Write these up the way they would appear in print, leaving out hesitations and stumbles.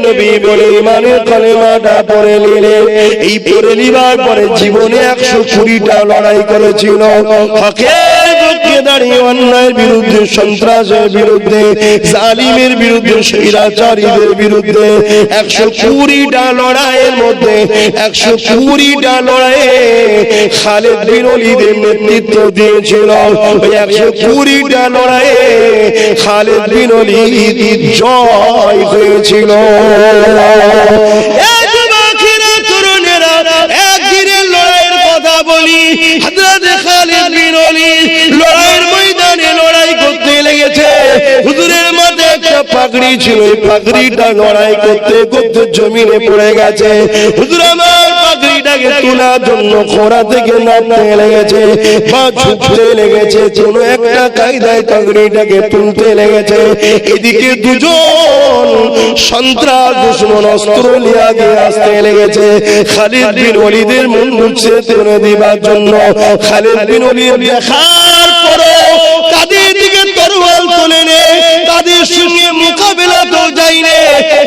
নবী বলে ইমানের কালেমাটা পড়ে নিলেন। এই পড়ে নিবার পরে জীবনে 120টা লড়াই করেছিল। হকের পক্ষে দাঁড়িয়ে অন্যায়ের বিরুদ্ধে, সন্ত্রাসের বিরুদ্ধে, জালিমের বিরুদ্ধে, স্বৈরাচারীদের বিরুদ্ধে 120টা লড়াইয়ের মধ্যে 120টা লড়াইয়ে খালিদ বিন ওয়ালিদের নেতৃত্ব দিয়েছিল। ওই 120টা লড়াইয়ে খালিদ বিন ওয়ালিদ জয় হয়েছিল। একদিনের লড়াইয়ের কথা বলি, হযরত খালিদ বিন ওয়ালিদ লড়াইয়ের ময়দানে লড়াই করতে লেগেছে। হুজুরের মাথায় একটা পাগড়ি ছিল, এই পাগড়িটা লড়াই করতে করতে জমিনে পড়ে গেছে। হুজুর আমার পাগড়িটাকে তোলার জন্য খোঁড়া থেকে নামতে লেগেছে বা ঝুঁকতে লেগেছে, কোন একটা কায়দায় পাগড়িটাকে তুলতে লেগেছে। এদিকে দুজন সন্ত্রাস দুশমন অস্ত্র নিয়ে আগে আসতে লেগেছে খালিদ বিন ওয়ালিদের মন মুছে তুলে দিবার জন্য। খালিদ বিন ওয়ালিদ দেখার পরে তাদের দিকে তরোয়াল তুলে নে, তাদের সঙ্গে মোকাবেলা তো যায়নি।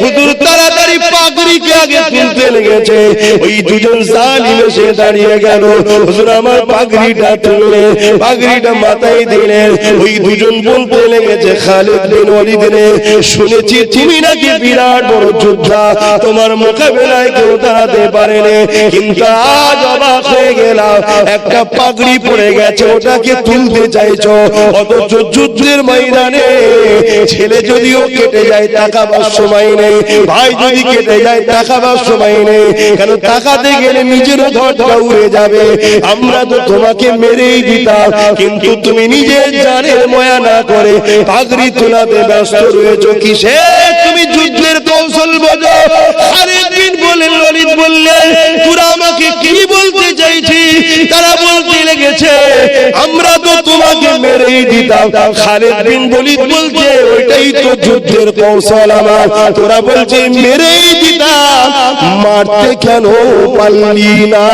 হুজুর তাড়াতাড়ি পাগড়িকে আগে তুলতে লেগেছে। ওই দুজন জালিম এসে দাঁড়িয়ে গেল। হুজুর আমার পাগড়িটা তুলে পাগড়িটা মাথায় দিলেন। ওই দুজন বলতে লেগেছে খালিদ বিন ওয়ালিদ রে, শুনেছি তুমি নাকি বিরাট বড় যোদ্ধা, তোমার মোকাবেলায় কেউ দাঁড়াতে পারেনি, কিন্তু আজ অবাক হয়ে গেলাম, একটা পাগড়ি পড়ে গেছে ওটাকে তুলতে চাইছো, অথচ যুদ্ধের ময়দানে ছেলে যদিও কেটে যায় তাকাবার সময় নেই, ভাই যদি কেটে যায় তাকাবার সময় নেই। কেন তাকাতে গেলে নিজেরও ধরটা উড়ে যাবে। আমরা তো তোমাকে মেরেই দিতাম, কিন্তু তুমি নিজের জানের ময়া না করে পাগড়ি তোলাতে ব্যস্ত রয়েছো কিসে? তুমি যুদ্ধের কৌশল বোঝো। খালিদ বিন ওয়ালিদ বললেন, তোরা আমাকে কি বলতে চাইছিস? তারা বলতে লেগেছে আমরা তো তোমাকে মেরেই দিতাম। খালিদ বিন ওয়ালিদ বলছে ওইটাই তো যুদ্ধের কৌশল আমার, তোরা বলছে মেরেই দিতাম, মারতে কেন পারলি না?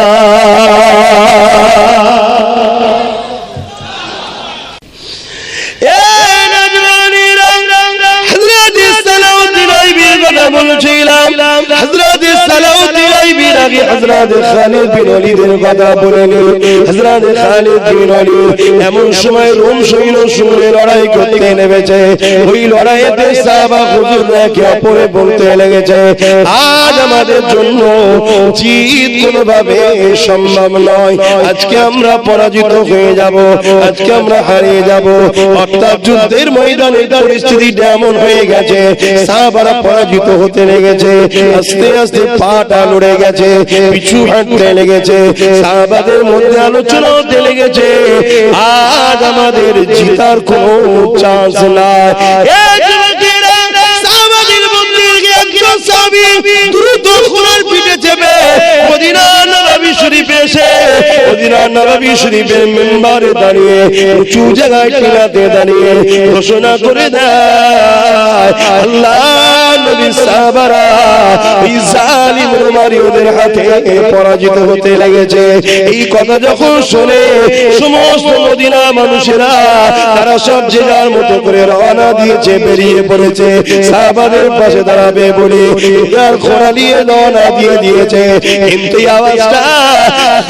হযরত সালাউদ্দিন আইবির আগে হযরত খালিদ বিন ওয়ালিদের কথা বলেন। হযরত খালিদ বিন ওয়ালিদ এমন সময় রোম সৈন্য সঙ্গে লড়াই করতে নেমেছে। ওই লড়াইতে সাহাবা হুজুর একে অপরে বলতে লেগেছে, আজ আমাদের জন্য জিত কোনোভাবে সম্ভব নয়, আজকে আমরা পরাজিত হয়ে যাব, আজকে আমরা হারিয়ে যাব। অর্থাৎ যুদ্ধের ময়দানে পরিস্থিতিটা এমন হয়ে গেছে, সাহাবারা পরাজিত হতে লেগেছে। আস্তে আস্তে পাটা লড়ে গেছে, পিছু হাঁটতে লেগেছে, সাহাবাদের মধ্যে আলোচনা হতে লেগেছে, আজ আমাদের জিতার কোনো চান্স নাই। সাহাবাদের মধ্যে একজন সাহাবী দ্রুত ঘোড়ার পিঠে চেপে মদিনা নববী শরীফে এসে মদিনা নববী শরীফের মিম্বারে দাঁড়িয়ে উঁচু জায়গায় টিলাতে দাঁড়িয়ে ঘোষণা করে দেয়, আল্লাহ নবী সাহাবারা এই জালিম রোমারিদের হাতে পরাজিত হতে লেগেছে। এই কথা যখন শুনে সমস্ত মদিনা মানুষেরা তারা সব যে যার মতো করে রওনা দিয়েছে, বেরিয়ে পড়েছে সাহাবাদের পাশে দাঁড়াবে বলে আর ঘোড়া নিয়ে রওনা দিয়ে দিয়েছে। কিন্তু এই আওয়াজটা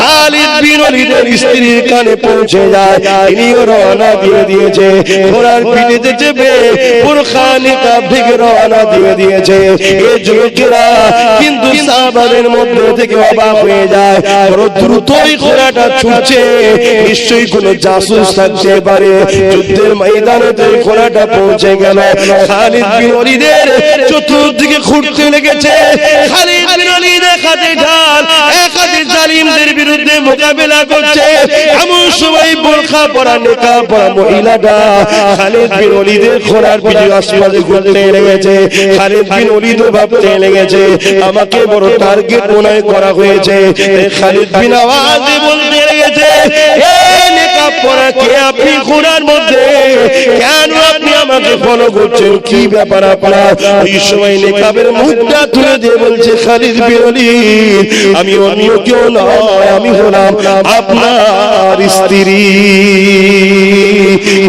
খালিদ বিন ওয়ালিদের স্ত্রীর কানে পৌঁছে যায়, তিনিও রওনা দিয়ে দিয়েছে, ঘোড়ার পিঠে চেপে বুরখা নিকাব থেকে রওনা দিয়ে দিয়েছে। এই যুবকেরা কিন্তু সাহাবাদের মধ্যে থেকে অবাক হয়ে যায়, বড় দ্রুতই ঘোড়াটা ছুটছে, নিশ্চয়ই কোনো জাসুস থাকতে পারে। যুদ্ধের ময়দানে ঘোড়াটা পৌঁছে গেল, খালিদ বিন ওয়ালিদের চতুর্দিকে ঘুরতে লেগেছে। খালিদ বিন ওয়ালিদ এক হাতে ঢাল, এক হাতে জালিমদের বিরুদ্ধে মোকাবেলা করছে। এমন সময় বোরখা পরা নিকাব পরা মহিলাটা খালিদ বিন ওয়ালিদের ঘোড়ার পিঠে আশপাশে ঘুরতে লেগেছে। খালিদ বিন ওয়ালিদ ভাবতে লেগেছে আমাকে বড় টার্গেট মনে করা হয়েছে। খালিদ বিন আওয়াজে বলতে লেগেছে, এই নিকাব পরা কে আপনি ঘোড়ার মধ্যে? কেন আপনি আমাকে ফলো করছেন? কি ব্যাপার আপনার? ওই সময় নিকাবের মুখটা তুলে দিয়ে বলছে, খালিদ বিন ওয়ালিদ আমি অন্য কেউ নয়, আমি হলাম আপনার স্ত্রী।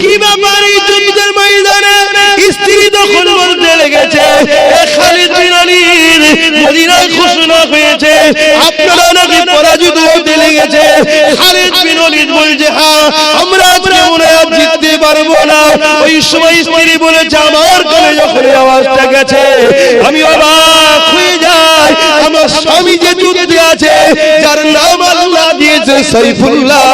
কি ব্যাপার? এই যুদ্ধের ময়দানে স্ত্রী তখন বলতে লেগেছে, খালিদ বিন ওয়ালিদ খালিদ বিন ওয়ালিদ বলছে হ্যাঁ আমরা আজকে মনে হয় জিততে পারবো না। ওই সময় স্ত্রী বলেছে আমার কানে যখন আওয়াজটা গেছে আমি অবাক হয়ে যাই, আমার স্বামী যে যুদ্ধে আছে যার নাম আল্লাহ দিয়েছে সাইফুল্লাহ,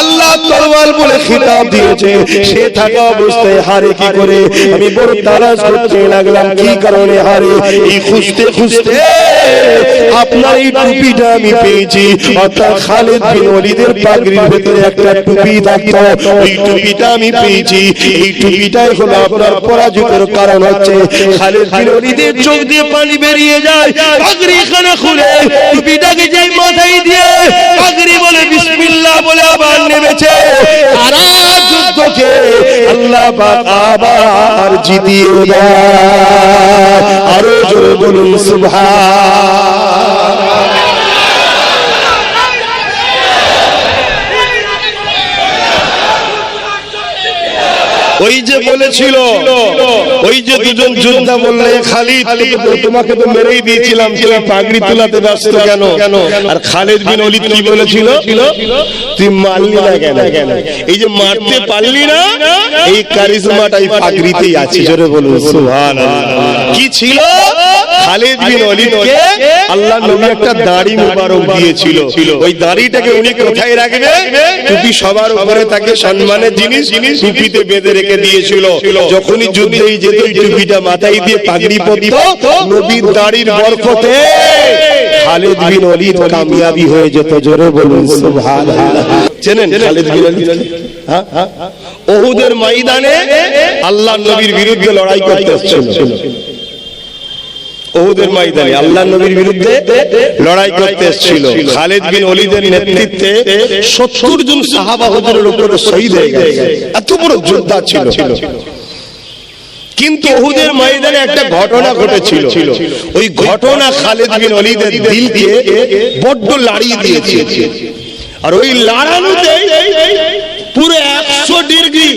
আল্লাহ তরওয়াল বলে খিতাব দিয়েছে, সে থাকা অবস্থায় হারে কি করে? আমি বড় তালাশ করতে লাগলাম কি কারণে হারে। এই খুঁজতে খুঁজতে আপনার এই টুপিটা আমি পেয়েছি, অর্থাৎ খালিদ বিন ওয়ালিদের পাগড়ির ভেতরে একটা টুপি থাকতো, ওই টুপিটা আমি পেয়েছি। এই টুপিটাই হলো আপনার পরাজয়ের কারণ। হচ্ছে খালিদ বিন ওয়ালিদের চোখ দিয়ে পানি বেরিয়ে যায়, পাগড়ি খানা খুলে টুপিটাকে যেই মাথায় দিয়ে পাগড়ি বলে বিসমিল্লাহ বলে আবার নেমেছে। আর যুদ্ধকে আল্লাহ পাক আবার জিতিয়ে দেয়। আরো জোরে বলুন সুবহান। ওই যে বলেছিল, ওই যে দুজন যোদ্ধা বললে খালিদ তোমাকে তো মেরেই দিয়েছিলাম, তুমি পাগড়ি তোলাতে ব্যস্ত কেন? আর খালিদ বিন ওয়ালিদ কি বলেছিল? তুই মারলি না কেন? এই যে মারতে পারলি না, এই কারিজমাটাই পাগড়িতেই আছে। জোরে বলুন সুবহানাল্লাহ। কি ছিল? খালিদ বিন ওয়ালিদকে আল্লাহ নবী একটা দাড়ি মুবারক দিয়েছিল, ওই দাড়িটাকে উনি কোথায় রাখবে? টুপি সবার উপরে থাকে, সম্মানের জিনিস টুপিতে বেঁধে রেখে দিয়েছিল। যখনই যুদ্ধে যেত ওই টুপিটা মাথায় দিয়ে পাগড়ি পরত, নবীর দাড়ির বরকতে খালিদ বিন ওয়ালিদ কামিয়াবি হয়ে যেত। জোরে বলুন সুবহানাল্লাহ। চেনেন খালিদ বিন ওয়ালিদ? হ্যাঁ, উহুদের ময়দানে আল্লাহর নবীর বিরুদ্ধে লড়াই করতে এসেছিল। উহুদের ময়দানে আল্লাহর নবীর বিরুদ্ধে লড়াই করতে এসেছিল। খালিদ বিন ওয়ালিদের নেতৃত্বে 70 জন সাহাবা হুজুরের উপরে শহীদ হয়ে গেছে। এত বড় যোদ্ধা ছিল। কিন্তু উহুদের ময়দানে একটা ঘটনা ঘটেছিল, ওই ঘটনা খালিদ বিন ওয়ালিদের দিলকে বড্ড লাড়িয়ে দিয়েছে। আর ওই লাড়ানোতে পুরো 100 ডিগ্রি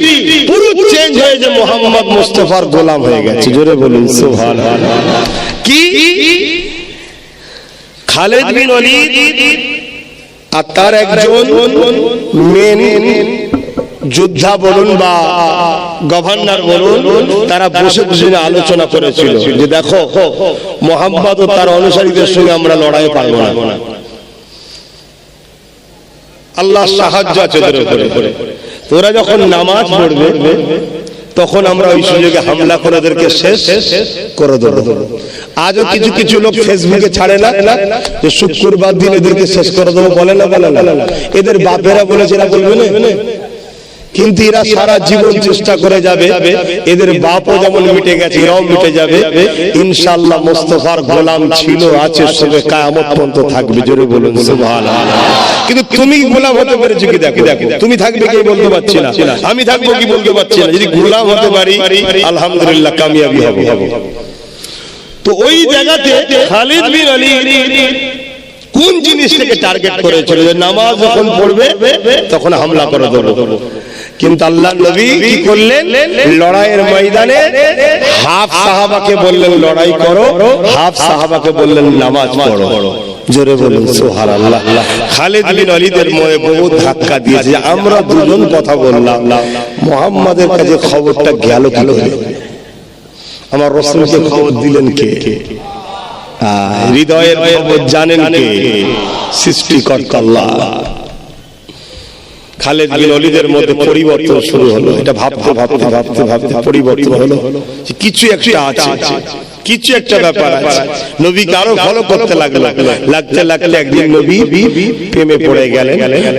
পুরো চেঞ্জ হয়ে যে মোহাম্মদ মুস্তাফার গোলাম হয়ে গেছে। জোরে বলুন সুবহানাল্লাহ। কি খালিদ বিন ওয়ালিদ আর তার একজন মেন যোদ্ধা বলুন বা গভর্নর বলুন, তারা বসে বসে আলোচনা করেছিল যে দেখো মোহাম্মদ ও তার অনুসারীদের সঙ্গে আমরা লড়াই পারবো না, আল্লাহ সাহায্য আছে তোর উপরে। তোরা যখন নামাজ পড়বে তখন আমরা ওই সুযোগে হামলা করে ওদেরকে শেষ করে দেবো। আজও কিছু কিছু লোক ফেসবুকে ছাড়ে না যে শুক্রবার দিন এদেরকে শেষ করে দেবো, বলে না? এদের বাপেরা বলেছে, এরা বলবে না? কিন্তু এরা সারা জীবন চেষ্টা করে যাবে, এদের বাপও যেমন মিটে গেছে এরাও মিটে যাবে ইনশাআল্লাহ। মুস্তাফার গোলাম ছিল, আছে, সবে কিয়ামত পর্যন্ত থাকবে। জোরে বলুন সুবহানাল্লাহ। কিন্তু তুমি গোলাম হতে পেরেছো কি? দেখো তুমি থাকবে কি বলতে পারছি না, আমি থাকবো কি বলতে পারছি না। যদি গোলাম হতে পারি আলহামদুলিল্লাহ কামিয়াবি হবে। তো ওই জায়গাতে খালিদ বিন ওয়ালিদ কোন জিনিসটাকে টার্গেট করেছিল যে নামাজ যখন পড়বে তখন হামলা করে দেবো। কিন্তু আল্লাহর নবী কি করলেন? লড়াইয়ের ময়দানে হাফ সাহাবাকে বললেন লড়াই করো, হাফ সাহাবাকে বললেন নামাজ পড়ো। জোরে বলুন সুবহানাল্লাহ। খালিদ বিন ওয়ালিদের মনে বহুত ধাক্কা দিয়েছে। আমরা দুজন কথা বললাম, মুহাম্মাদের কাছে খবরটা গেল কি করে? আমার রাসূলকে খবর দিলেন কে? হৃদয়ের খবর জানেন কে? সৃষ্টিকর্তা আল্লাহ। খালিদ বিন ওয়ালিদের মধ্যে পরিবর্তন শুরু হলো। এটা ভাবতে ভাবতে ভাবতে ভাবতে পরিবর্তন হলো, কিছু একটা আছে, কিছু একটা ব্যাপার আছে। নবীকে আরো ফলো করতে লাগতে একদিন নবী প্রেমে পড়ে গেলেন,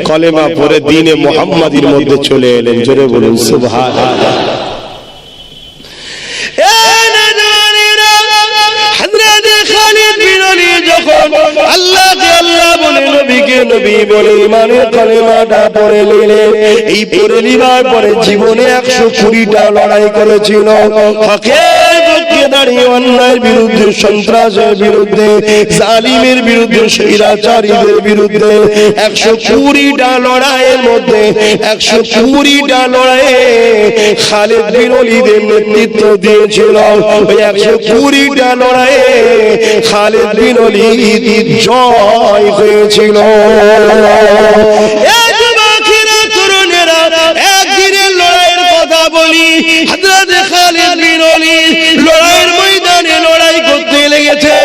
কলেমা পড়ে দ্বীনে মুহাম্মাদির মধ্যে চলে এলেন। জোরে বলুন সুবহানাল্লাহ। আল্লাহকে আল্লাহ বলে নবীকে নবী বলে ইমানের কালেমাটা পড়ে নিলেন। এই পড়ে নেওয়ার পরে জীবনে 120টা লড়াই করেছিল, হকের পক্ষে দাঁড়িয়ে অন্যায়ের বিরুদ্ধে, সন্ত্রাসের বিরুদ্ধে, জালিমের বিরুদ্ধে, স্বৈরাচারীদের বিরুদ্ধে 120টা লড়াইয়ের মধ্যে 120টা লড়াইয়ে খালিদ বিন ওলীদের নেতৃত্ব দিয়েছিল। ওই 120টা লড়াইয়ে খালিদ বিন ওলীদ জয় হয়েছিল। একদিনের লড়াইয়ের কথা বলি, হযরত খালিদ বিন ওলীদ লড়াইয়ের ময়দানে লড়াই করতে লেগেছে।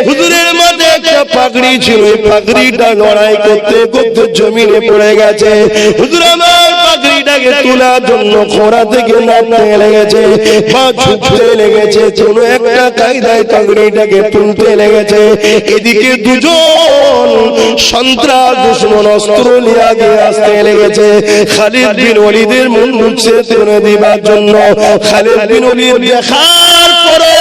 হুজুরের মাথায় একটা পাগড়ি ছিল, এই পাগড়িটা লড়াই করতে করতে জমিনে পড়ে গেছে। হুজুর আমার পাগড়িটাকে তোলার জন্য খোঁড়া থেকে নামতে লেগেছে, পা ছুটতে লেগেছে, কোন একটা কায়দায় পাগড়িটাকে তুলতে লেগেছে। এদিকে দুজন সন্ত্রাস দুশমন অস্ত্র নিয়ে আগে আসতে লেগেছে খালিদ বিন ওলীদের মন মুছে তুলে দিবার জন্য। খালিদ বিন ওলীদ দেখার পরে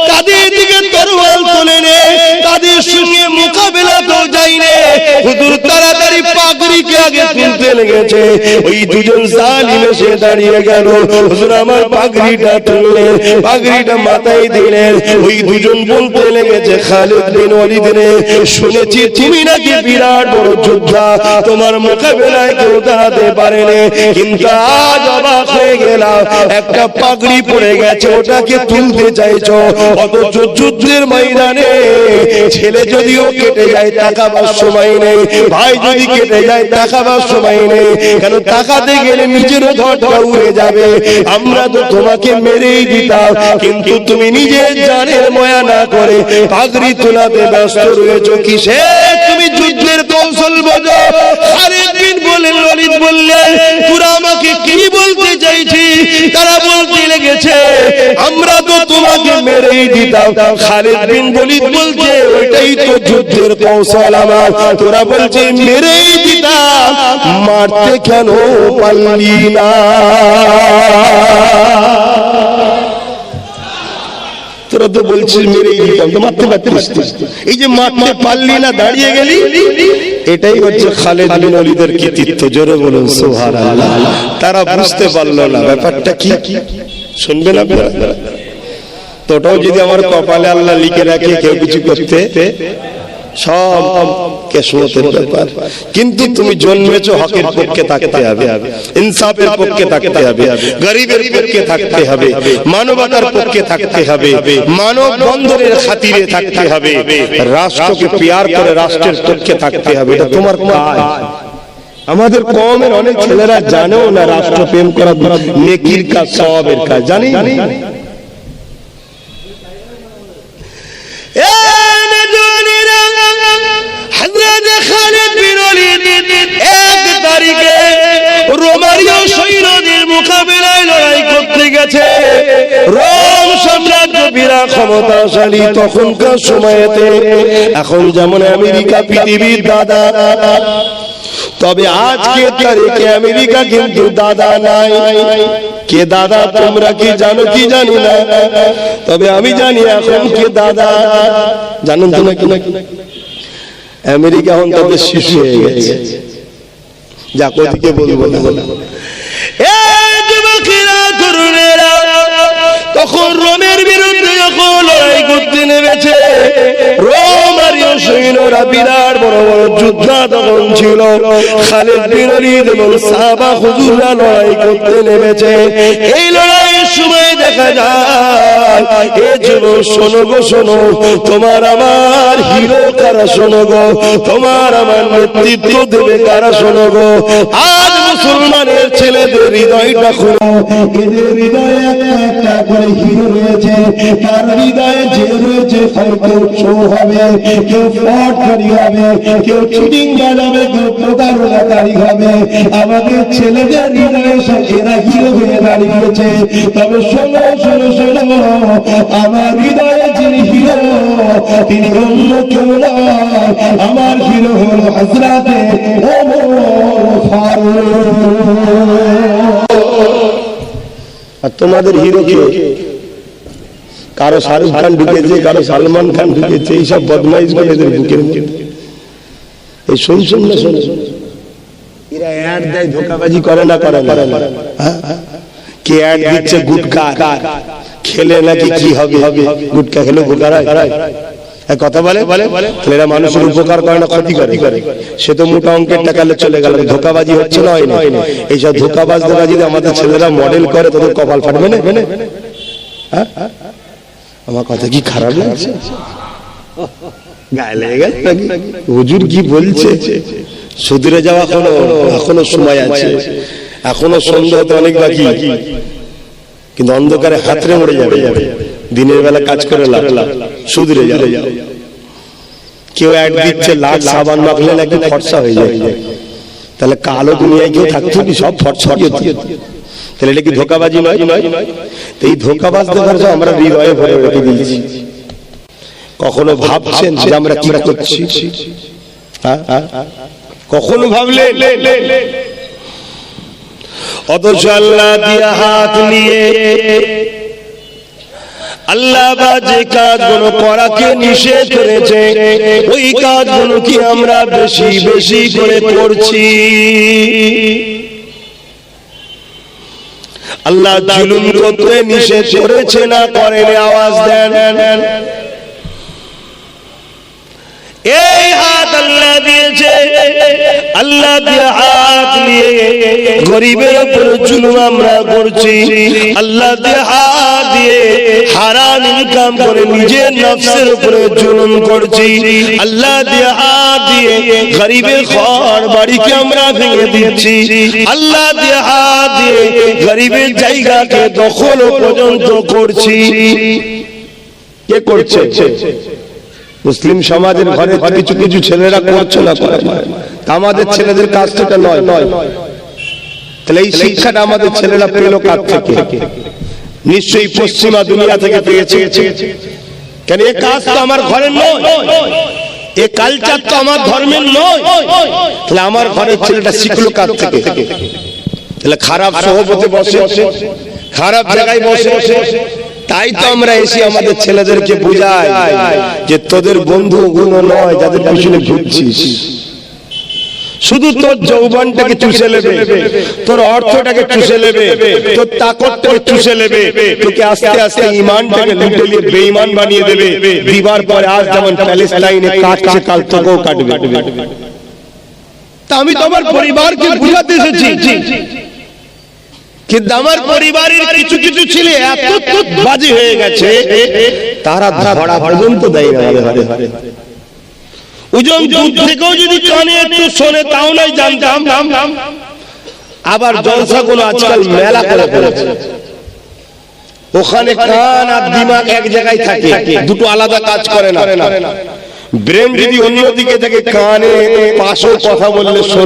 তাদের দিকে তরোয়াল তুলে নে, তাদের সঙ্গে মোকাবেলা তো যায়নি। হুজুর তাড়াতাড়ি পাগড়িকে আগে তুলতে লেগেছে, ওই দুজন জালিম এসে দাঁড়িয়ে গেল। হুজুর আমার পাগড়িটা তুললেন, পাগড়িটা মাথায় দিলেন। ওই দুজন বলতে লেগেছে, খালিদ বিন ওলীদ রে, শুনেছি তুমি নাকি বিরাট বড় যোদ্ধা, তোমার মোকাবেলায় কেউ দাঁড়াতে পারেনি, কিন্তু আজ অবাক হয়ে গেলাম, একটা পাগড়ি পড়ে গেছে, ওটাকে তুলতে চাইছো, অথচ যুদ্ধের ময়দানে ছেলে যদিও কেটে যায় তাকাবার সময় নেই, ভাই যদি কেটে যায় তাকাবার সময় নেই। কেন তাকাতে গেলে নিজেরও ধরটা উড়ে যাবে। আমরা তো তোমাকে মেরেই দিতাম, কিন্তু তুমি নিজের জানের ময়া না করে পাগড়ি তোলাতে ব্যস্ত রয়েছো কিসে? তুমি যুদ্ধের কৌশল বোঝো। খালিদ বিন ওলীদ বললেন, তোরা আমাকে কি বলতে চাইছিস? তারা বলতে লেগেছে, আমরা তো তোমাকে মেরেই দিতাম। খালিদ বিন ওলীদ বলছে, ওইটাই তো যুদ্ধের কৌশল আমার। তোরা বলছে মেরেই দিতাম, মারতে কেন পারলি না? তোরা তো বলছিস মেরেই দিতাম, তো মারতে পারতিস। এই যে মারতে পারলি না, দাঁড়িয়ে গেলি, এটাই হচ্ছে খালিদ বিন ওলীদের কৃতিত্ব। জোরে বলুন সুবহানাল্লাহ। তারা বুঝতে পারলো না ব্যাপারটা কি। শুনবেন আপনারা? তোটাও যদি আমার কপালে আল্লাহ লিখে রাখে কেউ কিছু করতে, সব কিসমতের ব্যাপার। কিন্তু তুমি জন্মেছো হকের পক্ষে থাকতে হবে, ইনসাফের পক্ষে থাকতে হবে, গরিবের পক্ষে থাকতে হবে, মানবতার পক্ষে থাকতে হবে, মানব বন্ধনের খাতিরে থাকতে হবে, রাষ্ট্রকে প্যার করে রাষ্ট্রের পক্ষে থাকতে হবে। এটা তোমার কাজ। আমাদের কওমের অনেক ছেলেরা জানেও না রাষ্ট্র প্রেম করা নেকির কাজ, সওয়াবের কাজ। জানি হযরত খালিদ বিন ওলীদ 1 তারিখে রোমানীয় সৈন্যদের মোকাবেলায় লড়াই করতে গেছে। রোম সাম্রাজ্য বিরাট ক্ষমতাশালী তখনকার সময়েতে। এখন যেমন আমেরিকা পৃথিবীর দাদা, তবে আজকে তারিখে আমেরিকা কিন্তু দাদা নাই। কে দাদা তোমরা কি জানো কি জানি না, তবে আমি জানি এখন কে দাদা জানেন তো নাকি? আমেরিকা এখন তাদের শিশু হয়ে গেছে। যা কোদিকে বলবো না। এই যুবকেরা, তরুণেরা তখন রোমের বিরুদ্ধে যখন লড়াই করতে নেমেছে, রোমানীয় সৈন্যরা বিরাট বড় বড় যোদ্ধা তখন ছিল। খালিদ বিন ওলীদ এবং সাহাবা হুজুররা লড়াই করতে নেমেছে। এই লড়াইয়ের সময় দেখা যায়, এ যুবক শোনো গো শোনো, তোমার আমার হিরো কারা শোনো গো, তোমার আমার নেতৃত্ব দেবে কারা শোনো গো। আজ মুসলমানের ছেলেদের হৃদয়টা খুলো, এদের হৃদয়ে একটা করে হিরো রয়েছে। তার হৃদয়ে যে রয়েছে, কেউ শো হবে, কেউ ফটকারী হবে, কেউ চিটিং হবে, কেউ প্রতারণাকারী হবে। আমাদের ছেলেদের হৃদয়ে এরা হিরো হয়ে দাঁড়িয়েছে। তবে শোনো শোনো শোনো, আমার হৃদয়ে যিনি হিরো তিনি অন্য কেউ নয়, আমার হিরো হলো হযরত ওমর ফারুক। আর তোমাদের হিরো কে? কারো শাহরুখ খান ঢুকেছে, কারো সালমান খান ঢুকেছে। এইসব বদমাইশ করে এদের বুকের মধ্যে। এই শুনছেন না? শোনো, এরা অ্যাড দেয়, ধোঁকাবাজি করে না? করে না। কে অ্যাড দিচ্ছে? গুটকা, খেলে নাকি কি হবে, গুটকা খেলে উপকার হয়, কথা বলে এরা মানুষের উপকার করে না ক্ষতি করে। সে তো মোটা অঙ্কের টাকা চলে গেল, ধোকাবাজি হচ্ছে না, হয় না? এইসব ধোকাবাজ যদি আমাদের ছেলেরা মডেল করে তোদের কপাল ফাটবে না? আমার কথা কি খারাপ লাগছে? গায়ে লেগে গেল নাকি? হুজুর কি বলছে? সুধরে যাওয়া এখনো সময় আছে, এখনো সন্ধ্যা হতে অনেক বাকি, কিন্তু অন্ধকারে হাতরে মরে যাবে। দিনের বেলা কাজ করে লাভ, সুধরে যাবে। কেউ অ্যাড দিচ্ছে লাখ সাবান মাখলে নাকি ফর্সা হয়ে যায়, তাহলে কালো দুনিয়ায় কেউ থাকতো কি? সব ফর্সা হতো। তাহলে এটা কি ধোকাবাজি নয়? এই ধোকাবাজ দেখার আমরা হৃদয়ে ভরে রেখে দিয়েছি। কখনো ভাবছেন যে আমরা কি করছি? কখনো ভাবলেন? অথচ আল্লাহ দিয়া হাত নিয়ে আল্লাহ যে কাজগুলো করাকে নিষেধ করেছে ওই কাজগুলো কি আমরা বেশি বেশি করে করছি? আল্লাহ জুলুম করতে নিষেধ করেছে না করেন? আওয়াজ দেন। এই হাত আল্লাহ দিয়েছে, আল্লাহ দিয়ে হাত নিয়ে গরিবের উপর জুলুম আমরা করছি। আল্লাহ দিয়ে হাত দিয়ে হারাম ইনকাম করে নিজের নফসের উপরে জুলুম করছি। আল্লাহ দিয়ে হাত দিয়ে গরিবের ঘর বাড়িকে আমরা ভেঙে দিচ্ছি। আল্লাহ দিয়ে হাত দিয়ে গরিবের জায়গাকে দখল পর্যন্ত করছি। কে করছে? মুসলিম সমাজের ঘরে কিছু কিছু ছেলেরা করছে না, আমাদের ছেলেদের কাজ থেকে নয়। তাহলে এই শিক্ষাটা আমাদের ছেলেরা পেল কার থেকে? নিশ্চয়ই পশ্চিমা দুনিয়া থেকে পেয়েছে। কেন এই কাজ তো আমার ঘরের নয়, এই কালচার তো আমার ধর্মের নয়। তাহলে আমার ঘরের ছেলেটা শিখলো কার থেকে? তাহলে খারাপ সহবতে বসে, খারাপ জায়গায় বসে। তাই তো আমরা এসে আমাদের ছেলেদেরকে বুঝাই যে তোদের বন্ধু গুলো নয় যাদের পিছনে ঘুরছিস, শুধু তোর যৌবনটাকে চুষে নেবে, তোর অর্থটাকে চুষে নেবে, তোর তাকতটাকে চুষে নেবে, তোকে আস্তে আস্তে ঈমানটাকে লুটে নিয়ে বেঈমান বানিয়ে দেবে। দিবার পরে আজ যেমন প্যালেস্টাইনে কাটছে কাল তোকেও কাটবে। তা আমি তোমার পরিবারকে বুঝাতে এসেছি, কিন্তু আমার পরিবারের কিছু কিছু ছেলে এত বাজে হয়ে গেছে তারা ধরা পর্যন্ত দেয় না। ওজন দুধ থেকেও যদি কানে একটু শোনে তাও নাই জানতাম। আবার জলসাগুলো আজকাল মেলা করে ফেলেছে, ওখানে কান আর দিমাগ এক জায়গায় থাকে, দুটো আলাদা কাজ করে না। ব্রেন যদি অন্যদিকে থাকে কানে পাশেও কথা বললে শোনা